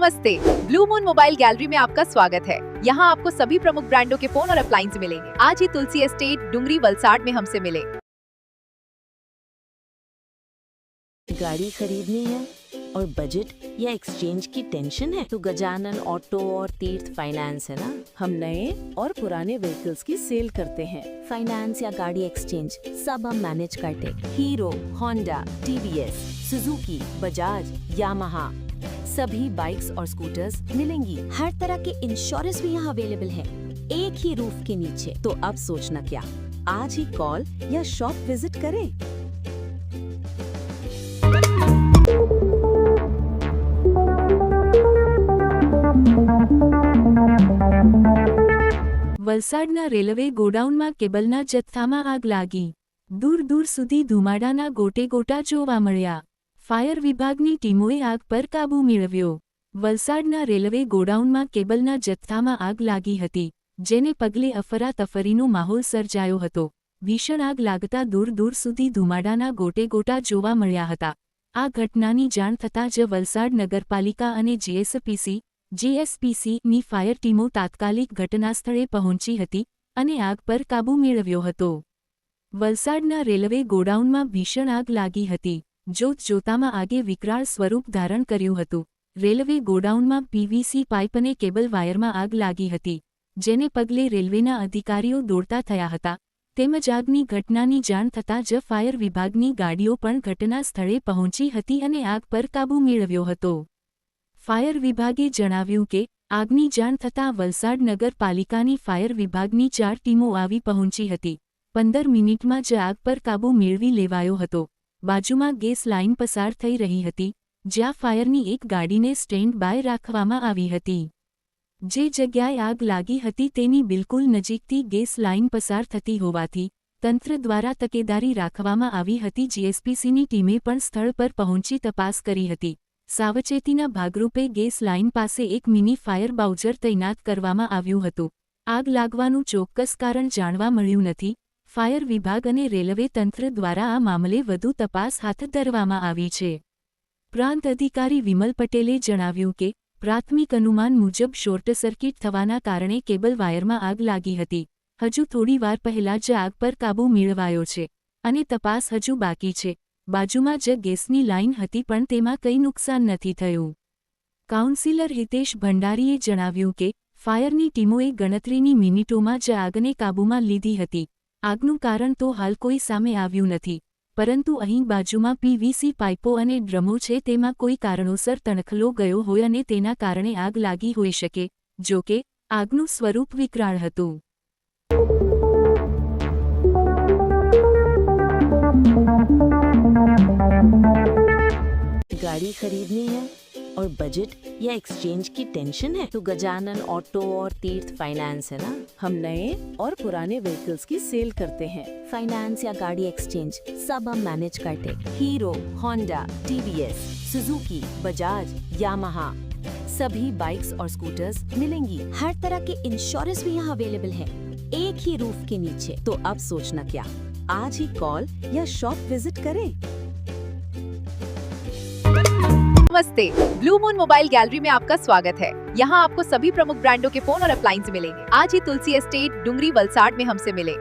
नमस्ते, blue moon mobile gallery में आपका स्वागत है। यहाँ आपको सभी प्रमुख ब्रांडों के फोन और अप्लायंस मिलेंगे। आज ही तुलसी एस्टेट डुंगरी वलसाड में हमसे मिले। गाड़ी खरीदनी है और बजट या एक्सचेंज की टेंशन है तो गजानन ऑटो और तीर्थ फाइनेंस है ना। हम नए और पुराने व्हीकल्स की सेल करते हैं। फाइनेंस या गाड़ी एक्सचेंज सब हम मैनेज करते। Hero, Honda, TVS, Suzuki, Bajaj, Yamaha सभी बाइक्स और स्कूटर्स मिलेंगी। हर तरह के इंश्योरेंस भी यहाँ अवेलेबल है, एक ही रूफ के नीचे। तो अब सोचना क्या, आज ही कॉल या शॉप विजिट करें। વલસાડના રેલવે ગોડાઉનમાં કેબલના જથ્થામાં આગ લાગી। દૂર દૂર સુધી ધુમાડાના ગોટે ગોટા જોવા મળ્યા। ફાયર વિભાગની ટીમોએ આગ પર કાબૂ મેળવ્યો। વલસાડના રેલવે ગોડાઉનમાં કેબલના જથ્થામાં આગ લાગી હતી, જેને પગલે અફરાતફરીનો માહોલ સર્જાયો હતો। ભીષણ આગ લાગતા દૂર દૂર સુધી ધુમાડાના ગોટે ગોટા જોવા મળ્યા હતા। આ ઘટનાની જાણ થતાં જ વલસાડ નગરપાલિકા અને જીએસપીસીની ફાયર ટીમો તાત્કાલિક ઘટનાસ્થળે પહોંચી હતી અને આગ પર કાબૂ મેળવ્યો હતો। વલસાડના રેલવે ગોડાઉનમાં ભીષણ આગ લાગી હતી। જોતજોતામાં આગે વિકરાળ સ્વરૂપ ધારણ કર્યું હતું। રેલવે ગોડાઉનમાં પીવીસી પાઇપ અને કેબલ વાયરમાં આગ લાગી હતી, જેને પગલે રેલવેના અધિકારીઓ દોડતા થયા હતા। તેમજ આગની ઘટનાની જાણ થતાં જ ફાયર વિભાગની ગાડીઓ પણ ઘટના સ્થળે પહોંચી હતી અને આગ પર કાબૂ મેળવ્યો હતો। ફાયર વિભાગે જણાવ્યું કે આગની જાણ થતાં વલસાડ નગરપાલિકાની ફાયર વિભાગની 4 ટીમો આવી પહોંચી હતી। 15 મિનિટમાં જ આગ પર કાબૂ મેળવી લેવાયો હતો। બાજુમાં ગેસ લાઇન પસાર થઈ રહી હતી, જ્યાં ફાયરની એક ગાડીને સ્ટેન્ડ બાય રાખવામાં આવી હતી। જે જગ્યાએ આગ લાગી હતી તેની બિલકુલ નજીકથી ગેસ લાઇન પસાર થતી હોવાથી તંત્ર દ્વારા તકેદારી રાખવામાં આવી હતી। જીએસપીસીની ટીમે પણ સ્થળ પર પહોંચી તપાસ કરી હતી। સાવચેતીના ભાગરૂપે ગેસ લાઇન પાસે એક મિની ફાયર બાઉઝર તૈનાત કરવામાં આવ્યું હતું। આગ લાગવાનું ચોક્કસ કારણ જાણવા મળ્યું નથી। ફાયર વિભાગ અને રેલવે તંત્ર દ્વારા આ મામલે વધુ તપાસ હાથ ધરવામાં આવી છે। પ્રાંત અધિકારી વિમલ પટેલે જણાવ્યું કે પ્રાથમિક અનુમાન મુજબ શોર્ટ સર્કિટ થવાના કારણે કેબલ વાયરમાં આગ લાગી હતી। હજુ થોડી વાર પહેલા જ આગ પર કાબૂ મેળવાયો છે અને તપાસ હજુ બાકી છે। બાજુમાં જ ગેસની લાઇન હતી પણ તેમાં કંઈ નુકસાન નથી થયું। કાઉન્સિલર હિતેશ ભંડારીએ જણાવ્યું કે ફાયરની ટીમોએ ગણતરીની મિનિટોમાં જ આગને કાબૂમાં લીધી હતી। આગનું કારણ તો હાલ કોઈ સામે આવ્યું નથી, પરંતુ અહીં બાજુમાં પીવીસી પાઇપો અને ડ્રમો છે, તેમાં કોઈ કારણોસર તણખલો ગયો હોય અને તેના કારણે આગ લાગી હોઈ શકે। જો કે આગનું સ્વરૂપ વિકરાળ હતું। गाड़ी खरीदनी है और बजट या एक्सचेंज की टेंशन है तो गजानन ऑटो और तीर्थ फाइनेंस है ना। हम नए और पुराने व्हीकल्स की सेल करते हैं। फाइनेंस या गाड़ी एक्सचेंज सब हम मैनेज करते। Hero, Honda, TVS, Suzuki, Bajaj, Yamaha सभी बाइक्स और स्कूटर्स मिलेंगी। हर तरह के इंश्योरेंस भी यहाँ अवेलेबल है, एक ही रूफ के नीचे। तो अब सोचना क्या, आज ही कॉल या शॉप विजिट करें। नमस्ते, ब्लू मून मोबाइल गैलरी में आपका स्वागत है। यहाँ आपको सभी प्रमुख ब्रांडों के फोन और अप्लायंस मिलेंगे। आज ही तुलसी एस्टेट डुंगरी वलसाड में हमसे मिले।